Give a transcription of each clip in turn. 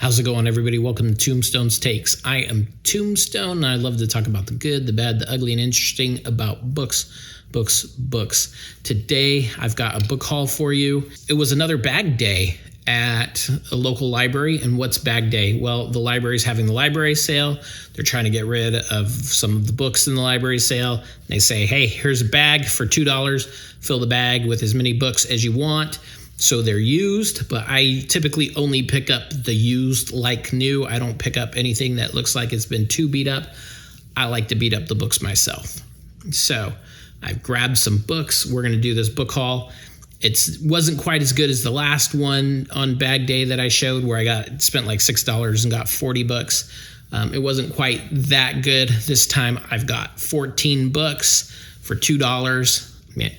How's it going, everybody? Welcome to Tombstone's Takes. I am Tombstone, and I love to talk about the good, the bad, the ugly, and interesting about books. Today, I've got a book haul for you. It was another bag day at a local library. And what's bag day? Well, the library's having the library sale. They're trying to get rid of some of the books in the library sale. They say, hey, here's a bag for $2. Fill the bag with as many books as you want. So they're used, but I typically only pick up the used like new. I don't pick up anything that looks like it's been too beat up. I like to beat up the books myself. So I've grabbed some books. We're going to do this book haul. It wasn't quite as good as the last one on bag day that I showed, where I spent like $6 and got 40 books. It wasn't quite that good. This time I've got 14 books for $2. Man,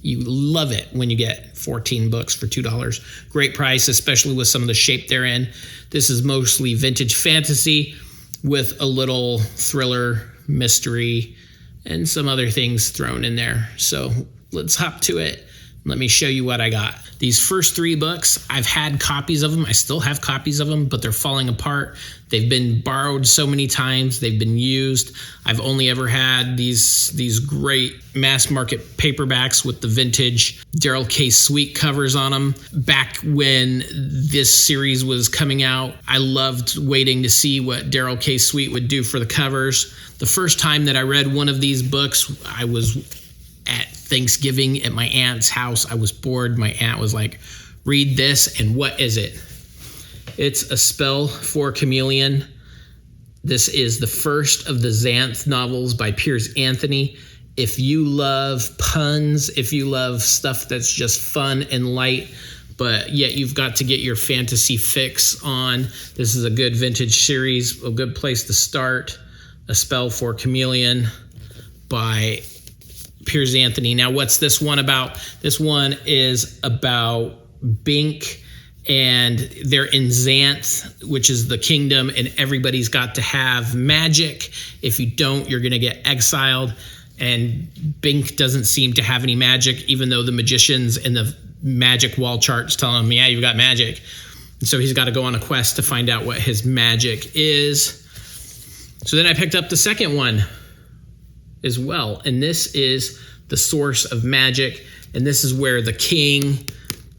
you love it when you get 14 books for $2. Great price, especially with some of the shape they're in. This is mostly vintage fantasy with a little thriller, mystery, and some other things thrown in there. So let's hop to it. Let me show you what I got. These first 3 books, I've had copies of them. I still have copies of them, but they're falling apart. They've been borrowed so many times. They've been used. I've only ever had these great mass market paperbacks with the vintage Darrell K. Sweet covers on them. Back when this series was coming out, I loved waiting to see what Darrell K. Sweet would do for the covers. The first time that I read one of these books, I was at Thanksgiving at my aunt's house. I was bored. My aunt was like, read this. And what is it? It's A Spell for Chameleon. This is the first of the Xanth novels by Piers Anthony. If you love puns, if you love stuff that's just fun and light, but yet you've got to get your fantasy fix on, this is a good vintage series, a good place to start. A Spell for Chameleon by Piers Anthony. Now, what's this one about? This one is about Bink, and they're in Xanth, which is the kingdom, and everybody's got to have magic. If you don't, you're going to get exiled. And Bink doesn't seem to have any magic, even though the magicians and the magic wall charts tell him, yeah, you've got magic. And so he's got to go on a quest to find out what his magic is. So then I picked up the second one as well, and this is The Source of Magic, and this is where the king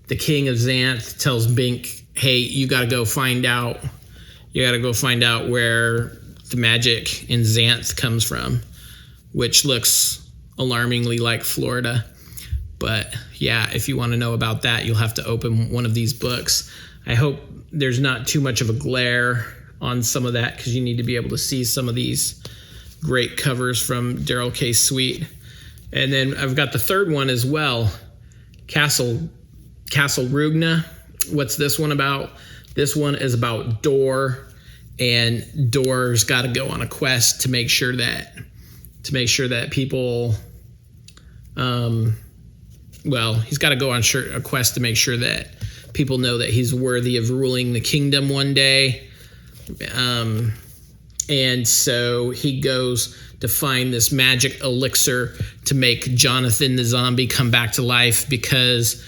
of Xanth tells Bink, hey, you got to go find out where the magic in Xanth comes from, which looks alarmingly like Florida. But yeah, if you want to know about that, you'll have to open one of these books. I hope there's not too much of a glare on some of that, because you need to be able to see some of these great covers from Darrell K. Sweet. And then I've got the third one as well, Castle Rugna. What's this one about? This one is about Dor, and Dor's got to go on a quest to make sure that people, he's got to go on a quest to make sure that people know that he's worthy of ruling the kingdom one day. And so he goes to find this magic elixir to make Jonathan the zombie come back to life, because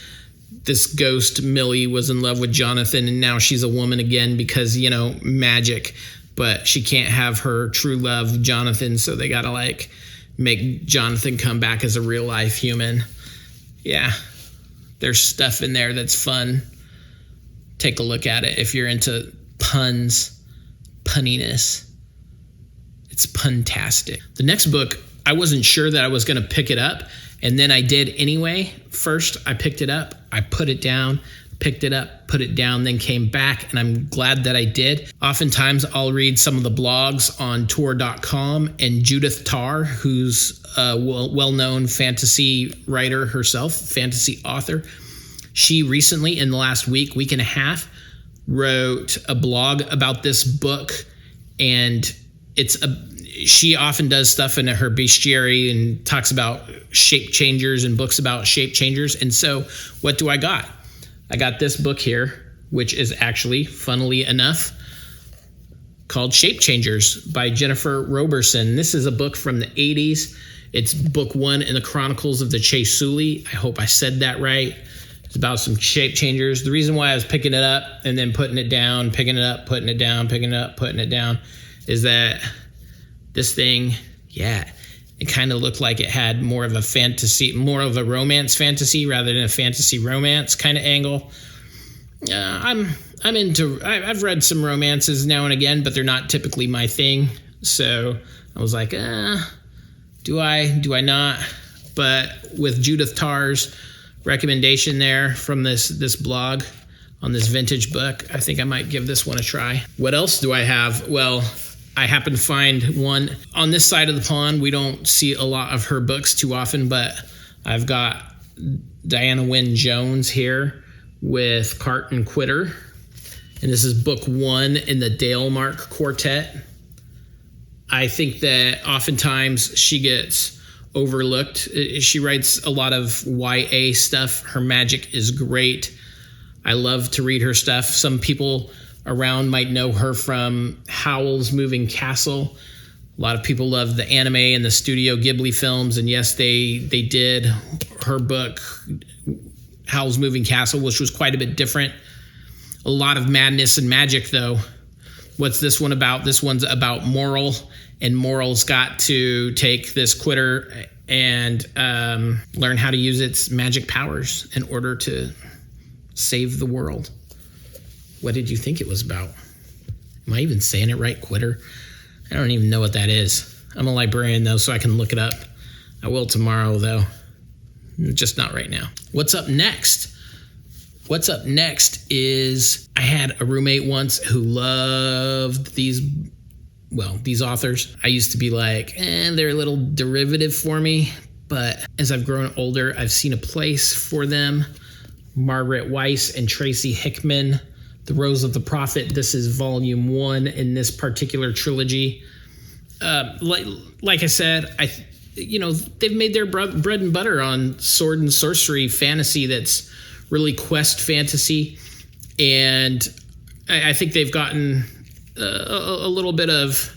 this ghost Millie was in love with Jonathan, and now she's a woman again because, magic, but she can't have her true love, Jonathan. So they got to make Jonathan come back as a real life human. Yeah, there's stuff in there that's fun. Take a look at it if you're into punniness. It's puntastic. The next book, I wasn't sure that I was going to pick it up, and then I did anyway. First, I picked it up, I put it down, picked it up, put it down, then came back, and I'm glad that I did. Oftentimes, I'll read some of the blogs on Tor.com, and Judith Tarr, who's a well-known fantasy writer herself, fantasy author, she recently, in the last week and a half, wrote a blog about this book, and she often does stuff in her bestiary and talks about shape changers and books about shape changers. And so what do I got? I got this book here, which is actually, funnily enough, called Shape Changers by Jennifer Roberson. This is a book from the 80s. It's book 1 in the Chronicles of the Chasuli. I hope I said that right. It's about some shape changers. The reason why I was picking it up and then putting it down, picking it up, putting it down, picking it up, putting it down, is that this thing, it kind of looked like it had more of a fantasy, more of a romance fantasy rather than a fantasy romance kind of angle. I'm into. I've read some romances now and again, but they're not typically my thing. So I was like, do I not? But with Judith Tarr's recommendation there from this blog on this vintage book, I think I might give this one a try. What else do I have? Well, I happen to find one on this side of the pond. We don't see a lot of her books too often, but I've got Diana Wynne Jones here with Cart and Quitter. And this is book 1 in the Dalemark Quartet. I think that oftentimes she gets overlooked. She writes a lot of YA stuff. Her magic is great. I love to read her stuff. Some people around might know her from Howl's Moving Castle. A lot of people love the anime and the Studio Ghibli films. And yes, they did her book, Howl's Moving Castle, which was quite a bit different. A lot of madness and magic, though. What's this one about? This one's about Moral, and Moral's got to take this Quitter and learn how to use its magic powers in order to save the world. What did you think it was about? Am I even saying it right, Quitter? I don't even know what that is. I'm a librarian, though, so I can look it up. I will tomorrow, though. Just not right now. What's up next? What's up next is I had a roommate once who loved these authors. I used to be like, they're a little derivative for me. But as I've grown older, I've seen a place for them. Margaret Weiss and Tracy Hickman, The Rose of the Prophet. This is volume 1 in this particular trilogy. Like I said, they've made their bread and butter on sword and sorcery fantasy that's really quest fantasy, and I think they've gotten a little bit of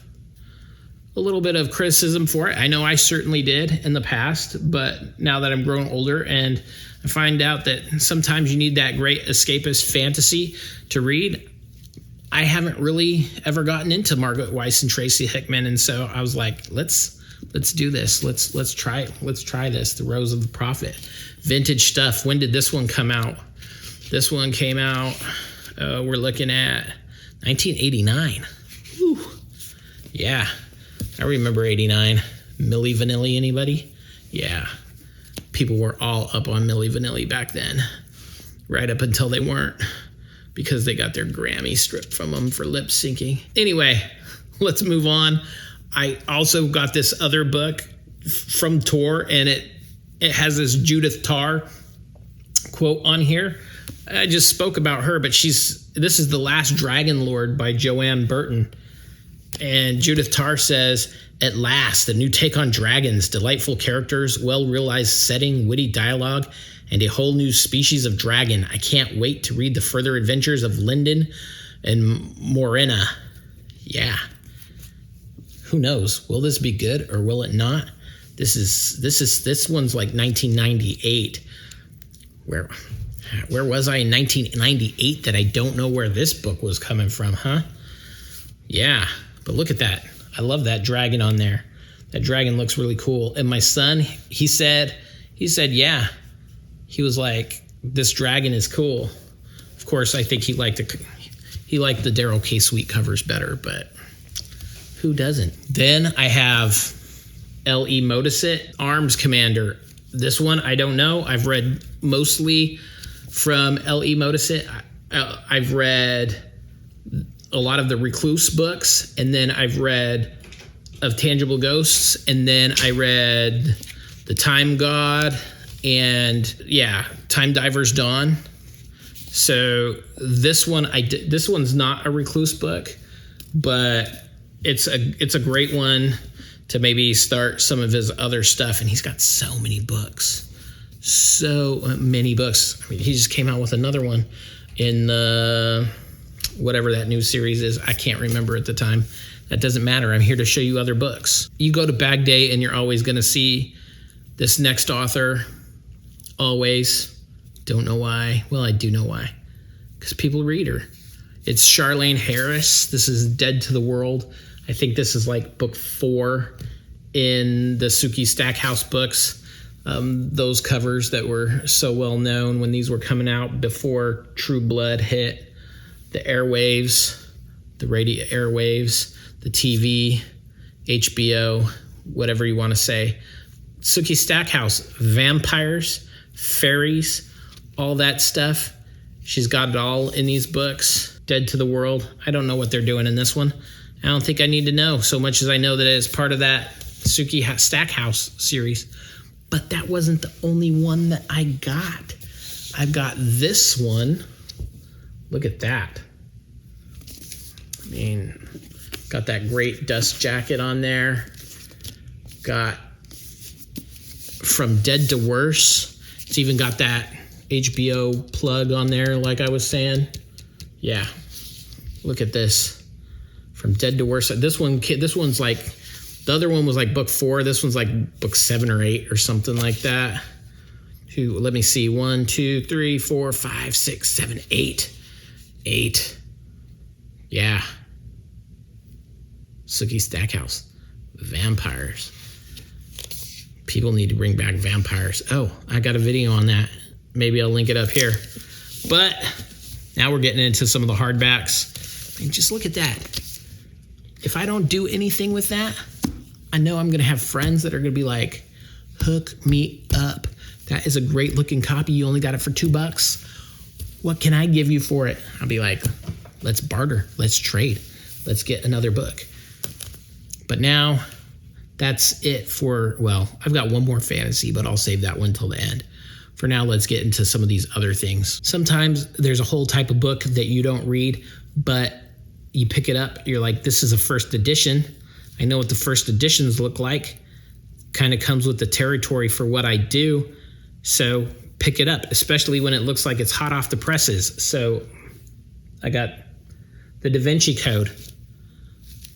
criticism for it. I know I certainly did in the past, but now that I'm growing older and I find out that sometimes you need that great escapist fantasy to read, I haven't really ever gotten into Margaret Weiss and Tracy Hickman, and so I was like, let's do this. Let's try this. The Rose of the Prophet. Vintage stuff. When did this one come out? This one came out, we're looking at 1989. Whew. Yeah, I remember 89. Milli Vanilli, anybody? Yeah. People were all up on Milli Vanilli back then. Right up until they weren't, because they got their Grammy stripped from them for lip syncing. Anyway, let's move on. I also got this other book from Tor, and it has this Judith Tarr quote on here. I just spoke about her, but this is The Last Dragonlord by Joanne Burton. And Judith Tarr says, "At last, a new take on dragons, delightful characters, well-realized setting, witty dialogue, and a whole new species of dragon. I can't wait to read the further adventures of Linden and Morena." Yeah. Who knows? Will this be good or will it not? This one's like 1998. Where was I in 1998 that I don't know where this book was coming from, huh? Yeah, but look at that. I love that dragon on there. That dragon looks really cool. And my son, he said, yeah. He was like, this dragon is cool. Of course, I think he liked the Daryl K. Sweet covers better, but who doesn't? Then I have L.E. Modesitt, Arms Commander. This one, I don't know. I've read mostly from L.E. Modesitt. I've read a lot of the Recluse books, and then I've read Of Tangible Ghosts, and then I read The Time God, and Time Diver's Dawn. So this one's not a Recluse book, but it's a great one to maybe start some of his other stuff. And he's got so many books. I mean, he just came out with another one in whatever that new series is. I can't remember at the time. That doesn't matter. I'm here to show you other books. You go to Bag Day and you're always going to see this next author, always. Don't know why. Well, I do know why. Because people read her. It's Charlene Harris. This is Dead to the World. I think this is like book 4 in the Sookie Stackhouse books. Those covers that were so well known when these were coming out before True Blood hit the airwaves, the radio airwaves, the TV, HBO, whatever you want to say. Sookie Stackhouse, vampires, fairies, all that stuff. She's got it all in these books. Dead to the World. I don't know what they're doing in this one. I don't think I need to know so much as I know that it is part of that Sookie Stackhouse series. But that wasn't the only one that I got. I've got this one. Look at that. I mean, got that great dust jacket on there. Got From Dead to Worse. It's even got that HBO plug on there, like I was saying. Yeah. Look at this. From Dead to Worse. This one's like, the other one was like book 4. This one's like book 7 or 8 or something like that. Let me see. 1, 2, 3, 4, 5, 6, 7, 8. 8. Yeah. Sookie Stackhouse. Vampires. People need to bring back vampires. Oh, I got a video on that. Maybe I'll link it up here. But now we're getting into some of the hardbacks. And just look at that. If I don't do anything with that, I know I'm going to have friends that are going to be like, hook me up. That is a great looking copy. You only got it for $2. What can I give you for it? I'll be like, let's barter. Let's trade. Let's get another book. But now that's it for, well, I've got one more fantasy, but I'll save that one till the end. For now, let's get into some of these other things. Sometimes there's a whole type of book that you don't read, but you pick it up. You're like, this is a first edition. I know what the first editions look like. Kind of comes with the territory for what I do. So pick it up, especially when it looks like it's hot off the presses. So I got the Da Vinci Code.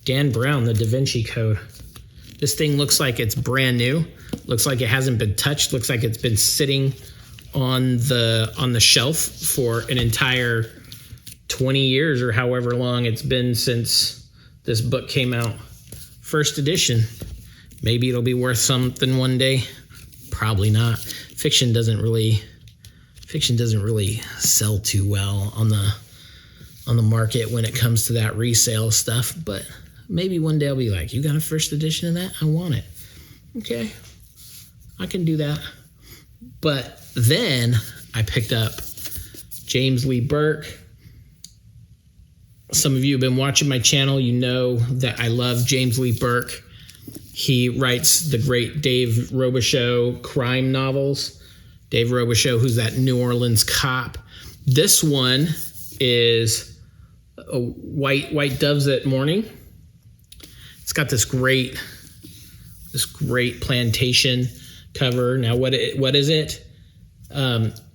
Dan Brown, the Da Vinci Code. This thing looks like it's brand new. Looks like it hasn't been touched. Looks like it's been sitting on the shelf for an entire 20 years or however long it's been since this book came out. First edition. Maybe it'll be worth something one day. Probably not. Fiction doesn't really sell too well on the market when it comes to that resale stuff, but maybe one day I'll be like, you got a first edition of that? I want it. Okay. I can do that. But then I picked up James Lee Burke. Some of you have been watching my channel. You know that I love James Lee Burke. He writes the great Dave Robichaux crime novels. Dave Robichaux, who's that New Orleans cop. This one is a White Doves at Morning. It's got this great plantation cover. Now, what is it?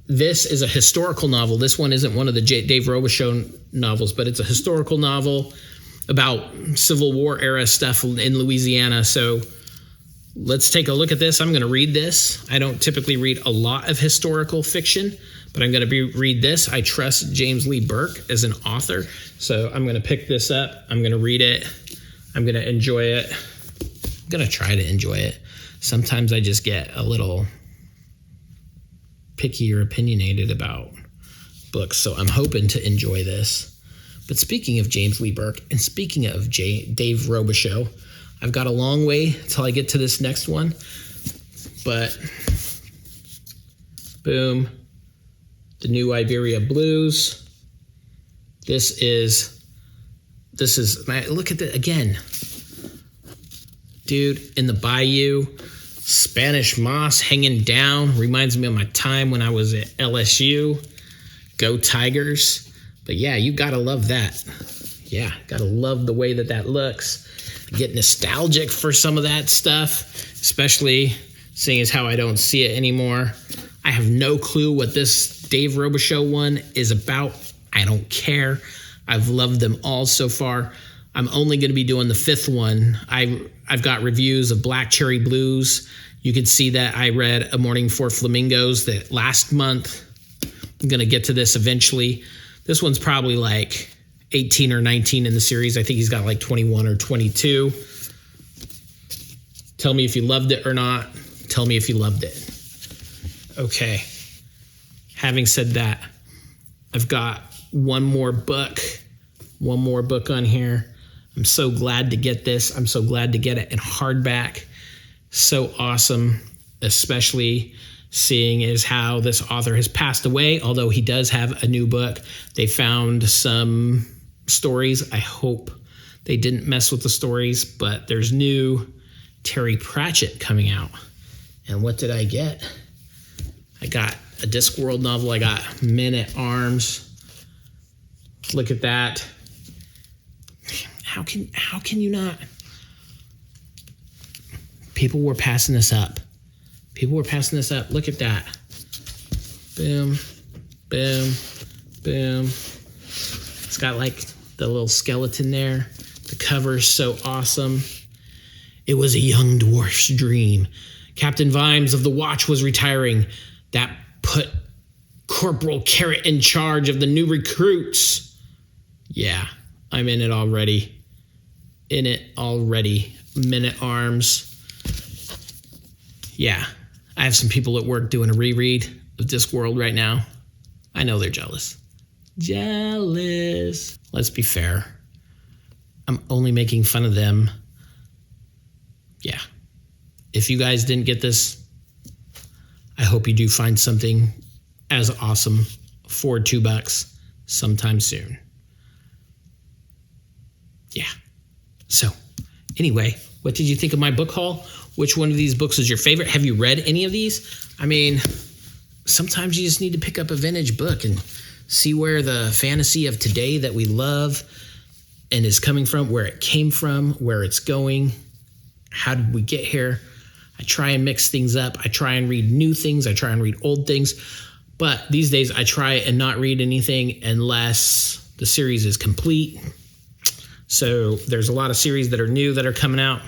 This is a historical novel. This one isn't one of the Dave Robichaux novels, but it's a historical novel about Civil War era stuff in Louisiana. So let's take a look at this. I'm going to read this. I don't typically read a lot of historical fiction, but I'm going to read this. I trust James Lee Burke as an author. So I'm going to pick this up. I'm going to read it. I'm going to enjoy it. I'm going to try to enjoy it. Sometimes I just get a little picky or opinionated about books, so I'm hoping to enjoy this. But speaking of James Lee Burke and speaking of Dave Robichaux, I've got a long way till I get to this next one. But boom, the New Iberia Blues. This is look at that again. Dude, in the bayou, Spanish moss hanging down. Reminds me of my time when I was at LSU. Go Tigers. But yeah, you gotta love that. Yeah, gotta love the way that looks. I get nostalgic for some of that stuff, especially seeing as how I don't see it anymore. I have no clue what this Dave Robichaux one is about. I don't care. I've loved them all so far. I'm only going to be doing the 5th one. I've got reviews of Black Cherry Blues. You can see that I read A Morning for Flamingos that last month. I'm going to get to this eventually. This one's probably like 18 or 19 in the series. I think he's got like 21 or 22. Tell me if you loved it or not. Tell me if you loved it. Okay. Having said that, I've got one more book on here. I'm so glad to get this. I'm so glad to get it in hardback. So awesome, especially seeing as how this author has passed away, although he does have a new book. They found some stories. I hope they didn't mess with the stories, but there's new Terry Pratchett coming out. And what did I get? I got a Discworld novel. I got Men at Arms. Look at that. How can you not? People were passing this up. Look at that. Boom, boom, boom. It's got like the little skeleton there. The cover's so awesome. It was a young dwarf's dream. Captain Vimes of the Watch was retiring. That put Corporal Carrot in charge of the new recruits. Yeah, I'm in it already. Men at Arms. Yeah, I have some people at work doing a reread of Discworld right now. I know they're jealous. Let's be fair. I'm only making fun of them. Yeah. If you guys didn't get this, I hope you do find something as awesome for $2 sometime soon. Yeah. So, anyway, what did you think of my book haul? Which one of these books is your favorite? Have you read any of these? I mean, sometimes you just need to pick up a vintage book and see where the fantasy of today that we love and is coming from, where it came from, where it's going. How did we get here? I try and mix things up. I try and read new things. I try and read old things. But these days, I try and not read anything unless the series is complete. So there's a lot of series that are new that are coming out.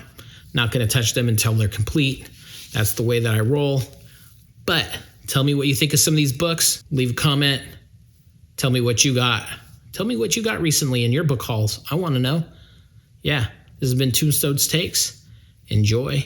Not going to touch them until they're complete. That's the way that I roll. But tell me what you think of some of these books. Leave a comment. Tell me what you got. Tell me what you got recently in your book hauls. I want to know. Yeah, this has been Tombstone's Takes. Enjoy.